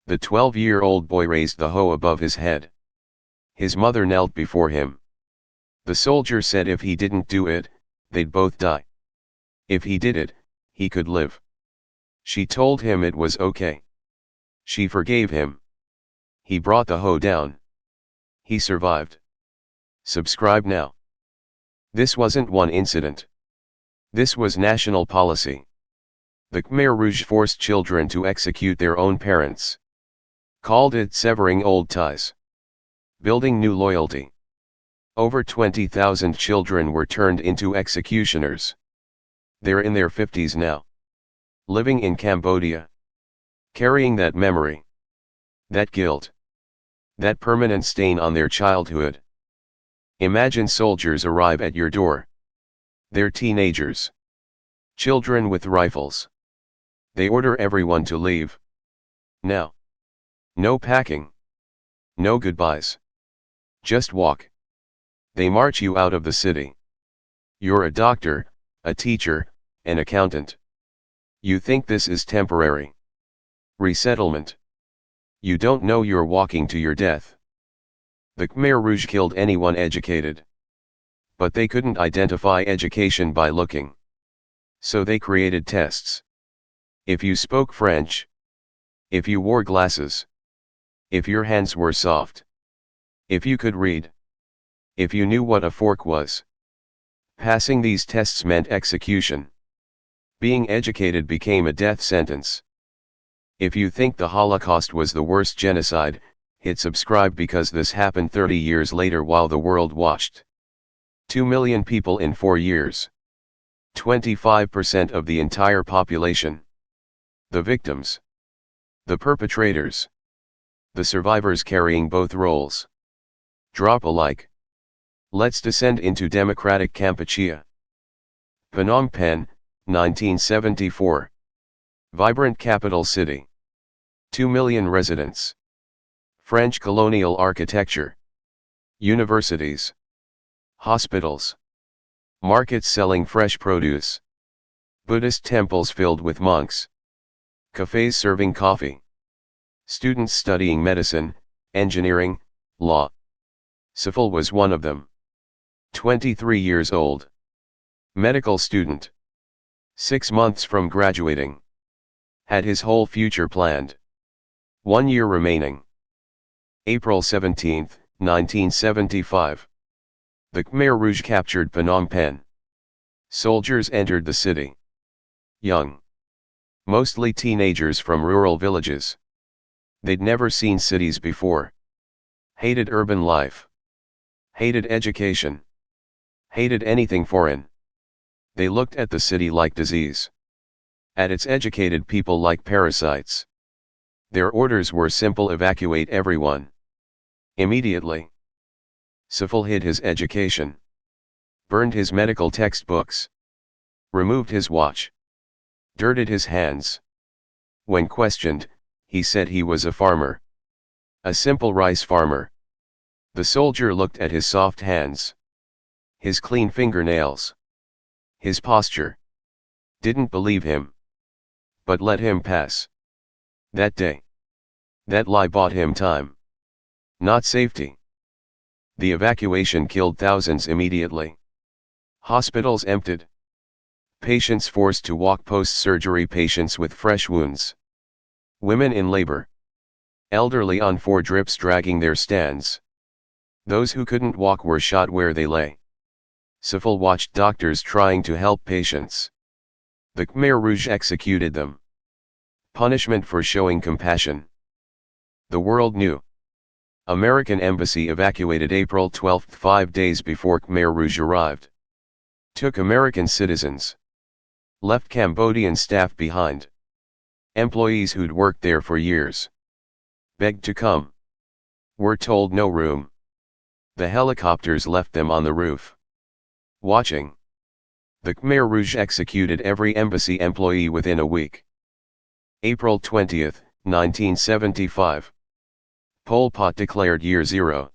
The 12-year-old boy raised the hoe above his head. His mother knelt before him. The soldier said if he didn't do it, they'd both die. If he did it, he could live. She told him it was okay. She forgave him. He brought the hoe down. He survived. Subscribe now. This wasn't one incident. This was national policy. The Khmer Rouge forced children to execute their own parents. Called it severing old ties. Building new loyalty. Over 20,000 children were turned into executioners. They're in their 50s now. Living in Cambodia. Carrying that memory. That guilt. That permanent stain on their childhood. Imagine soldiers arrive at your door. They're teenagers. Children with rifles. They order everyone to leave. Now. No packing. No goodbyes. Just walk. They march you out of the city. You're a doctor, a teacher, an accountant. You think this is temporary. Resettlement. You don't know you're walking to your death. The Khmer Rouge killed anyone educated. But they couldn't identify education by looking. So they created tests. If you spoke French. If you wore glasses. If your hands were soft. If you could read. If you knew what a fork was. Passing these tests meant execution. Being educated became a death sentence. If you think the Holocaust was the worst genocide, hit subscribe because this happened 30 years later while the world watched. 2 million people in 4 years. 25% of the entire population. The victims. The perpetrators. The survivors carrying both roles. Drop a like. Let's descend into democratic Kampuchea. Phnom Penh, 1974. Vibrant capital city. 2 million residents. French colonial architecture. Universities. Hospitals. Markets selling fresh produce. Buddhist temples filled with monks. Cafes serving coffee. Students studying medicine, engineering, law. Sifal was one of them. 23 years old. Medical student. 6 months from graduating. Had his whole future planned. 1 year remaining. April 17, 1975. The Khmer Rouge captured Phnom Penh. Soldiers entered the city. Young. Mostly teenagers from rural villages. They'd never seen cities before. Hated urban life. Hated education. Hated anything foreign. They looked at the city like disease. At its educated people like parasites. Their orders were simple: evacuate everyone. Immediately. Sifal hid his education. Burned his medical textbooks. Removed his watch. Dirted his hands. When questioned, he said he was a farmer. A simple rice farmer. The soldier looked at his soft hands. His clean fingernails. His posture. Didn't believe him. But let him pass. That day. That lie bought him time. Not safety. The evacuation killed thousands immediately. Hospitals emptied. Patients forced to walk post-surgery, patients with fresh wounds. Women in labor. Elderly on 4 drips dragging their stands. Those who couldn't walk were shot where they lay. Sifal watched doctors trying to help patients. The Khmer Rouge executed them. Punishment for showing compassion. The world knew. American embassy evacuated April 12, 5 days before Khmer Rouge arrived. Took American citizens. Left Cambodian staff behind. Employees who'd worked there for years. Begged to come. Were told no room. The helicopters left them on the roof. Watching. The Khmer Rouge executed every embassy employee within a week. April 20, 1975. Pol Pot declared Year Zero.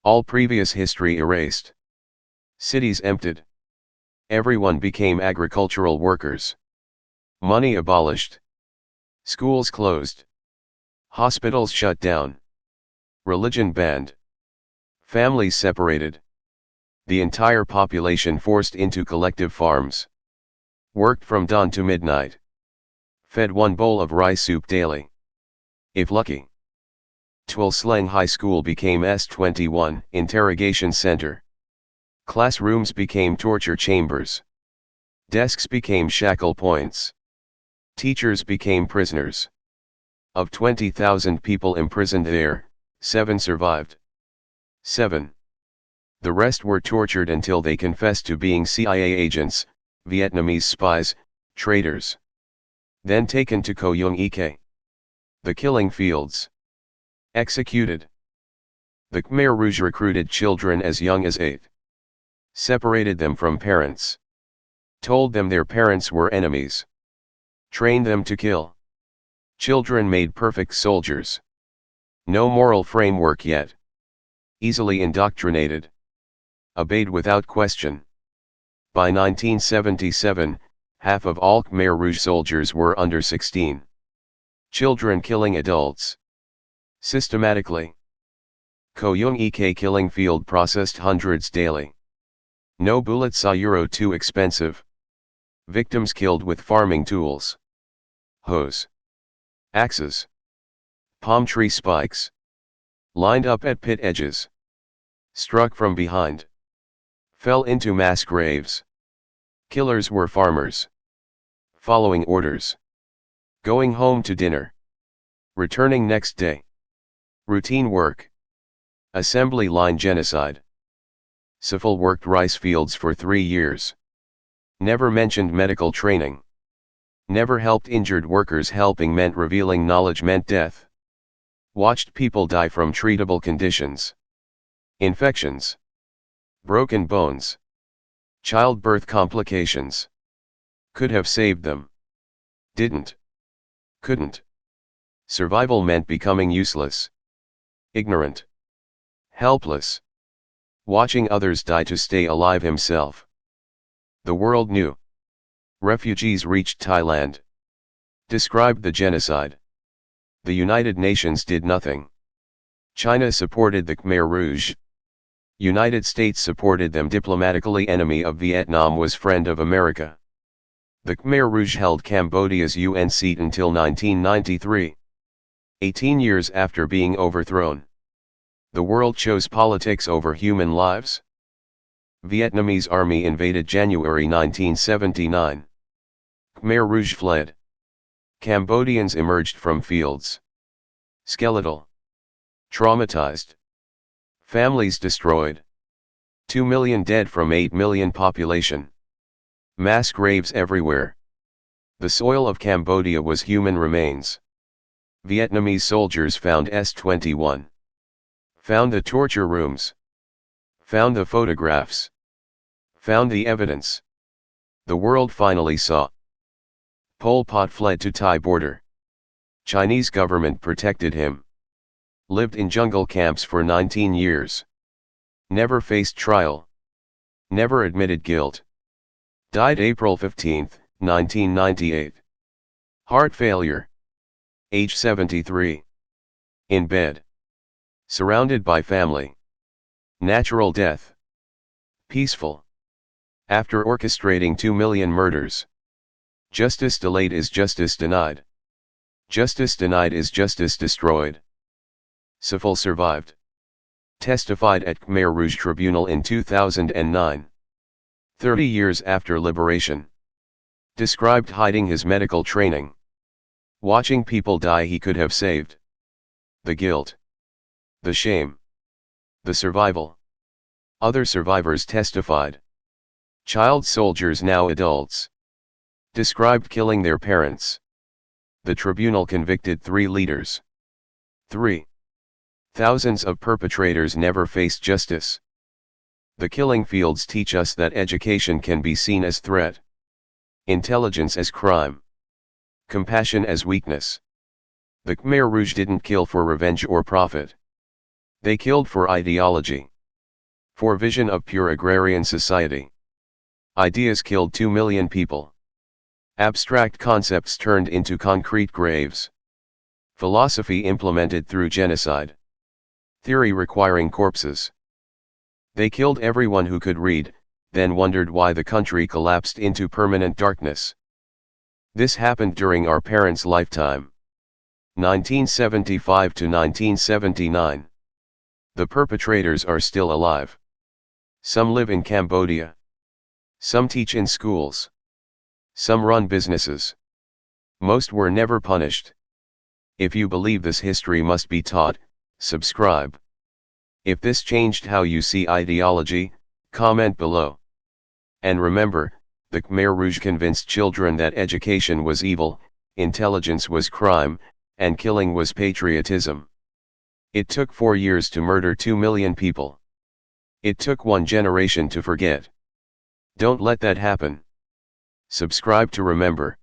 All previous history erased. Cities emptied. Everyone became agricultural workers. Money abolished. Schools closed. Hospitals shut down. Religion banned. Families separated. The entire population forced into collective farms. Worked from dawn to midnight. Fed one bowl of rice soup daily. If lucky. Tuol Sleng High School became S21 interrogation center. Classrooms became torture chambers. Desks became shackle points. Teachers became prisoners. Of 20,000 people imprisoned there, 7 survived. 7. The rest were tortured until they confessed to being CIA agents, Vietnamese spies, traitors. Then taken to Co Yung Ik. The killing fields. Executed. The Khmer Rouge recruited children as young as 8. Separated them from parents. Told them their parents were enemies. Trained them to kill. Children made perfect soldiers. No moral framework yet. Easily indoctrinated. Obeyed without question. By 1977, half of all Khmer Rouge soldiers were under 16. Children killing adults. Systematically. Co Yung Ik killing field processed hundreds daily. No bullets are Euro too expensive. Victims killed with farming tools. Hoes. Axes. Palm tree spikes. Lined up at pit edges. Struck from behind. Fell into mass graves. Killers were farmers. Following orders. Going home to dinner. Returning next day. Routine work. Assembly line genocide. Sifal worked rice fields for 3 years. Never mentioned medical training. Never helped injured workers. Helping meant revealing knowledge meant death. Watched people die from treatable conditions. Infections. Broken bones. Childbirth complications. Could have saved them. Didn't. Couldn't. Survival meant becoming useless. Ignorant. Helpless. Watching others die to stay alive himself. The world knew. Refugees reached Thailand. Described the genocide. The United Nations did nothing. China supported the Khmer Rouge. United States supported them diplomatically. Enemy of Vietnam was friend of America. The Khmer Rouge held Cambodia's UN seat until 1993. 18 years after being overthrown. The world chose politics over human lives. Vietnamese army invaded January 1979. Khmer Rouge fled. Cambodians emerged from fields. Skeletal. Traumatized. Families destroyed. 2 million dead from 8 million population. Mass graves everywhere. The soil of Cambodia was human remains. Vietnamese soldiers found S-21. Found the torture rooms. Found the photographs. Found the evidence. The world finally saw. Pol Pot fled to Thai border. Chinese government protected him. Lived in jungle camps for 19 years. Never faced trial. Never admitted guilt. Died April 15, 1998. Heart failure. Age 73. In bed. Surrounded by family. Natural death. Peaceful. After orchestrating 2 million murders. Justice delayed is justice denied. Justice denied is justice destroyed. Sifal survived. Testified at Khmer Rouge Tribunal in 2009. 30 years after liberation. Described hiding his medical training. Watching people die he could have saved. The guilt. The shame. The survival. Other survivors testified. Child soldiers now adults. Described killing their parents. The tribunal convicted 3 leaders. 3. Thousands of perpetrators never faced justice. The killing fields teach us that education can be seen as threat. Intelligence as crime. Compassion as weakness. The Khmer Rouge didn't kill for revenge or profit. They killed for ideology. For vision of pure agrarian society. Ideas killed 2 million people. Abstract concepts turned into concrete graves. Philosophy implemented through genocide. Theory requiring corpses. They killed everyone who could read, then wondered why the country collapsed into permanent darkness. This happened during our parents' lifetime. 1975 to 1979. The perpetrators are still alive. Some live in Cambodia. Some teach in schools. Some run businesses. Most were never punished. If you believe this history must be taught, subscribe. If this changed how you see ideology, comment below. And remember, the Khmer Rouge convinced children that education was evil, intelligence was crime, and killing was patriotism. It took 4 years to murder 2 million people. It took 1 generation to forget. Don't let that happen. Subscribe to remember.